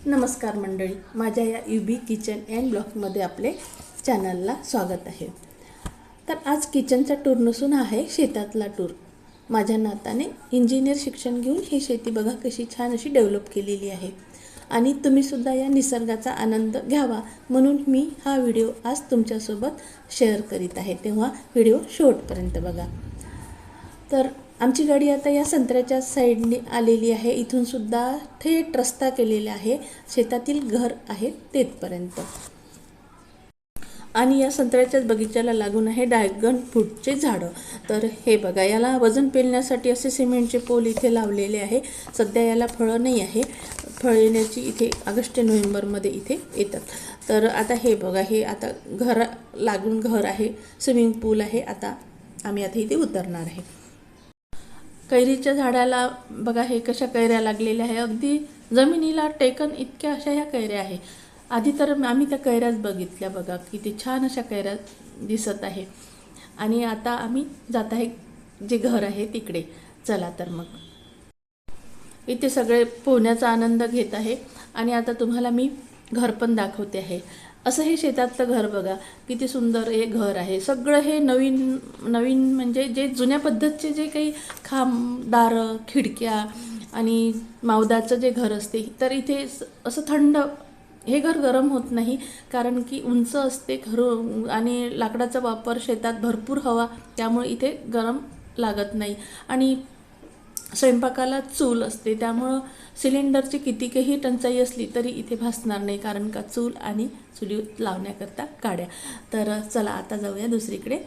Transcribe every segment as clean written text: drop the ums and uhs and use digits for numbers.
नमस्कार मंडळी, माझ्या या UB किचन अँड ब्लॉगमध्ये आपले चॅनलला स्वागत आहे। तर आज किचनचा टूर नसून आहे शेतातला टूर। माझ्या नाताने इंजिनियर शिक्षण घेऊन ही शेती बघा कशी छान अशी डेव्हलप केलेली आहे आणि तुम्ही सुद्धा या निसर्गाचा आनंद घ्यावा म्हणून मी हा व्हिडिओ आज तुमच्यासोबत शेअर करीत आहे। तेव्हा व्हिडिओ शेवटपर्यंत बघा। तर आमची गाडी आता या संत्र्याच्या साईडने आलेली आहे। इथून सुद्धा थेट रस्ता केलेला आहे, शेतातील घर आहे तेथपर्यंत। आणि या संत्र्याच्याच बगीच्याला लागून आहे ड्रॅगन फ्रूटचे झाड। तर हे बघा, याला वजन पेलण्यासाठी असे सिमेंटचे पोल इथे लावलेले आहे। सध्या याला फळं नाही आहे, फळ येण्याची इथे ऑगस्ट नोव्हेंबरमध्ये इथे येतात। तर आता हे बघा, हे आता घर लागून घर आहे, स्विमिंग पूल आहे। आता आम्ही इथे उतरणार आहे। कैरीच्या झाडाला बघा, हे कशा कैऱ्या लागलेल्या आहे, अगदी जमिनीला टेकन इतक्या अशा ह्या कैऱ्या आहे। आधी तर आम्ही त्या कैऱ्याच बघितल्या बघा, किती छान अशा कैऱ्या दिसत आहे। आणि आता आम्ही जात आहे जे घर आहे तिकडे। चला तर मग इथे सगळे पोहण्याचा आनंद घेत आहे आणि आता तुम्हाला मी घर पण दाखवते आहे। असं हे शेतातलं घर बघा, किती सुंदर हे घर आहे। सगळं हे नवीन नवीन म्हणजे जे जुन्या पद्धतीचे जे काही खांब, दारं, खिडक्या आणि मावदाचं जे घर असते, तर इथे असं थंड, हे घर गरम होत नाही कारण की उंच असते घर आणि लाकडाचा वापर शेतात भरपूर हवा, त्यामुळे इथे गरम लागत नाही। आणि स्वयंपाकाला चूल असते, त्यामुळं सिलेंडरची कितीही टंचाई असली तरी इथे भासणार नाही कारण का चूल आणि चुली लावण्याकरता काड्या। तर चला आता जाऊया दुसरीकडे।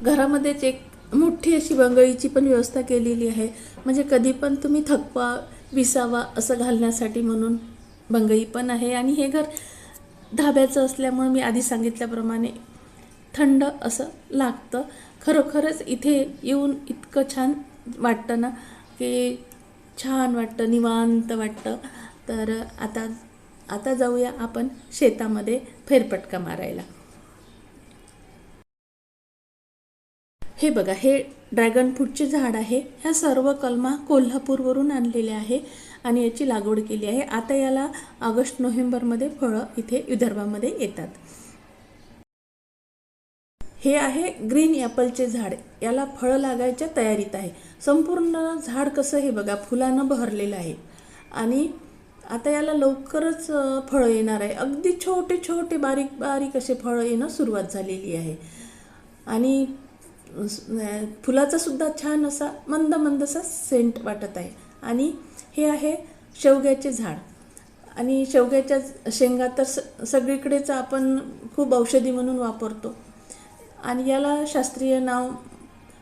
घरामध्येच एक मोठी अशी बंगळीची पण व्यवस्था केलेली आहे, म्हणजे कधी पण तुम्ही थकवा विसावा असं घालण्यासाठी म्हणून बंगळी पण आहे। आणि हे घर धाब्याचं असल्यामुळे मी आधी सांगितल्याप्रमाणे थंड असं लागतं। खरोखरच इथे येऊन इतकं छान वाटतं ना, की छान वाटतं, निवांत वाटतं। तर आता जाऊया आपण शेतामध्ये फेरफटका मारायला। हे बघा, हे ड्रॅगन फ्रूटचे झाड आहे। ह्या सर्व कलमा कोल्हापूरवरून आणलेले आहे आणि याची लागवड केली आहे। आता याला ऑगस्ट नोव्हेंबरमध्ये फळं इथे विदर्भामध्ये येतात। हे आहे ग्रीन ॲपलचे झाड, याला फळं लागायच्या तयारीत आहे। संपूर्ण झाड कसं हे बघा फुलानं बहरलेलं आहे आणि आता याला लवकरच फळं येणार आहे। अगदी छोटे छोटे बारीक बारीक असे फळं येणं सुरुवात झालेली आहे आणि फुलाचा सुद्धा छान असा मंद मंदसा सेंट वाटत आहे। आणि हे आहे शेवग्याचे झाड आणि शेवग्याच्या शेंगा तर सगळीकडेच आपण खूप औषधी म्हणून वापरतो आणि याला शास्त्रीय नाव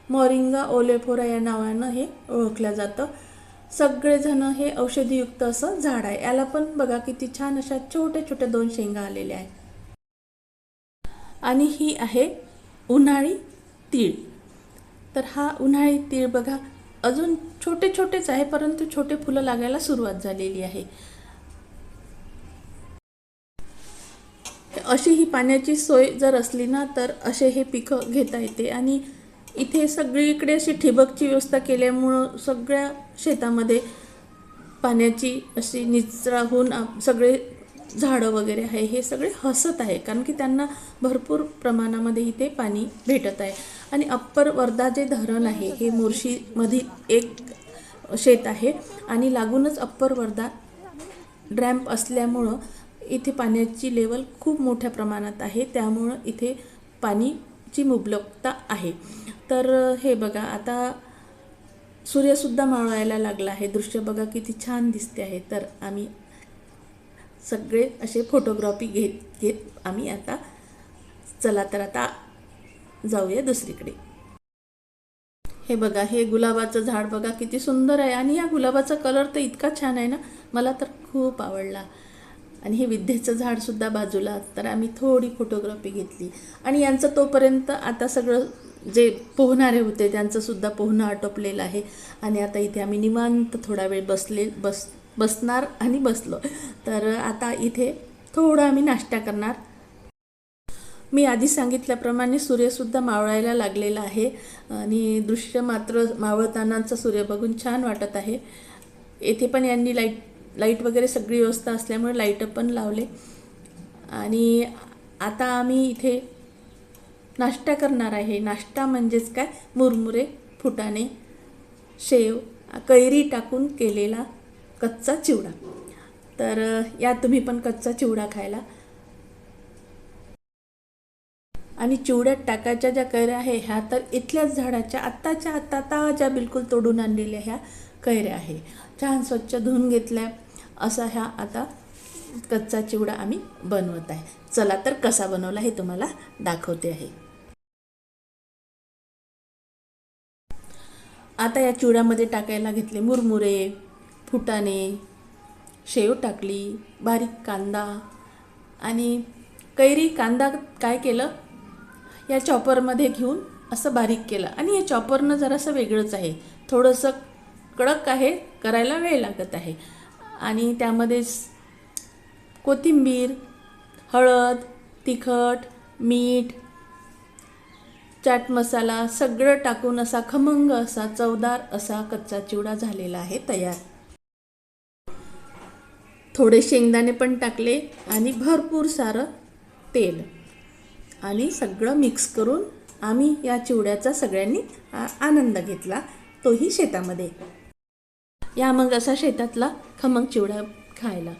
मोरिंगा ओलेफोरा या नावानं हे ओळखलं जातं। सगळेजण हे औषधीयुक्त असं झाड आहे। याला पण बघा किती छान अशा छोट्या छोट्या 2 शेंगा आलेल्या आहेत। आणि ही आहे उन्हाळी तीळ। तर हा उन्हाळी तीळ बघा, अजून छोटे छोटेच आहे परंतु छोटे फुलं लागायला सुरुवात झालेली आहे। अशी ही पाण्याची सोय जर असली ना, तर असे हे पिकं घेता येते। आणि इथे सगळीकडे अशी ठिबकची व्यवस्था केल्यामुळं सगळ्या शेतामध्ये पाण्याची अशी निचरा होऊन सगळे झाडं वगैरे आहे हे सगळे हसत आहे कारण की त्यांना भरपूर प्रमाणामध्ये इथे पाणी भेटत आहे। आणि अप्पर वर्धा जे धरण आहे हे मोर्शीमधील एक शेत आहे आणि लागूनच अप्पर वर्धा डॅम असल्यामुळं इथे पाण्याची लेवल खूप मोठ्या प्रमाणात आहे, त्यामुळं इथे पाणीची मुबलकता आहे। तर हे बघा, आता सूर्यसुद्धा मावळायला लागला आहे। दृश्य बघा किती छान दिसते आहे। तर आम्ही सगळे असे फोटोग्राफी घेत आम्ही आता चला तर आता जाऊया दुसरीकडे। हे बघा, हे गुलाबाचं झाड बघा किती सुंदर आहे आणि या गुलाबाचा कलर तर इतका छान आहे ना, मला तर खूप आवडला। आणि हे विद्येचं झाड सुद्धा बाजूला, तर आम्ही थोडी फोटोग्राफी घेतली। आणि यांचं तोपर्यंत आता सगळं जे पोहणारे होते त्यांचं सुद्धा पोहणं आटोपलेलं आहे आणि आता इथे आम्ही निवांत थोडा वेळ बसणार आणि बसलो। तर आता इथे थोडं आम्ही नाश्ता करणार। मी आधी सांगितल्याप्रमाणे सूर्यसुद्धा मावळायला लागलेला आहे आणि दृश्य मात्र मावळतानाचा सूर्य बघून छान वाटत आहे। येथे पण यांनी लाईट लाईट वगैरे सगळी व्यवस्था असल्यामुळे लाईट पण लावले. आणि आता आम्ही इथे नाश्ता करणार आहे. नाश्ता म्हणजेच काय, मुरमुरे, फुटाणे, शेव, कैरी टाकून केलेला कच्चा चिवडा. तर या तुम्ही पण कच्चा चिवडा खायला. आणि चिवड्यात टाकायच्या ज्या कैऱ्या आहे ह्या तर इथल्याच झाडाच्या आत्ताच्या आत्ता ताज्या बिलकुल तोडून आणलेल्या ह्या कैऱ्या आहे. छान स्वच्छ धुवून घेतल्या. असा ह्या आता कच्चा चिवडा आम्ही बनवत आहे. चला तर कसा बनवला हे तुम्हाला दाखवते आहे. आता या चिवड्यामध्ये टाकायला घेतले मुरमुरे, फुटाणे, शेव टाकली, बारीक कांदा आणि कैरी. कांदा काय केलं, या चॉपरमध्ये घेऊन असं बारीक केलं. आणि या चॉपरनं जरासं वेगळंच आहे, थोडंसं कडक आहे, करायला वेळ लागत आहे. आणि त्यामध्येच कोथिंबीर, हळद, तिखट, मीठ, चाट मसाला सगळं टाकून असा खमंग असा चवदार असा कच्चा चिवडा झालेला आहे तयार. थोडे शेंगदाणे पण टाकले आणि भरपूर सारं तेल आणि सगळं मिक्स करून आम्ही या चिवड्याचा सगळ्यांनी आनंद घेतला, तोही शेतामध्ये. या मग असा शेतातला खमंग चिवडा खायला.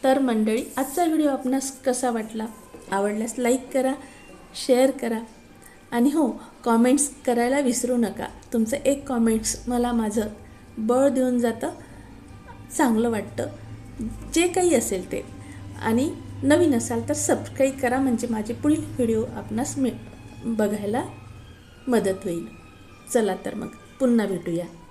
तर मंडळी, आजचा व्हिडिओ आपणास कसा वाटला? आवडल्यास लाईक करा, शेअर करा आणि हो, कॉमेंट्स करायला विसरू नका. तुमचं एक कॉमेंट्स मला माझं बळ देऊन जातं, चांगलं वाटतं, जे काही असेल ते. आणि नवीन असाल तर सबस्क्राईब करा, म्हणजे माझे पुढील व्हिडिओ आपणास बघायला मदत होईल. चला तर मग पुन्हा भेटूया.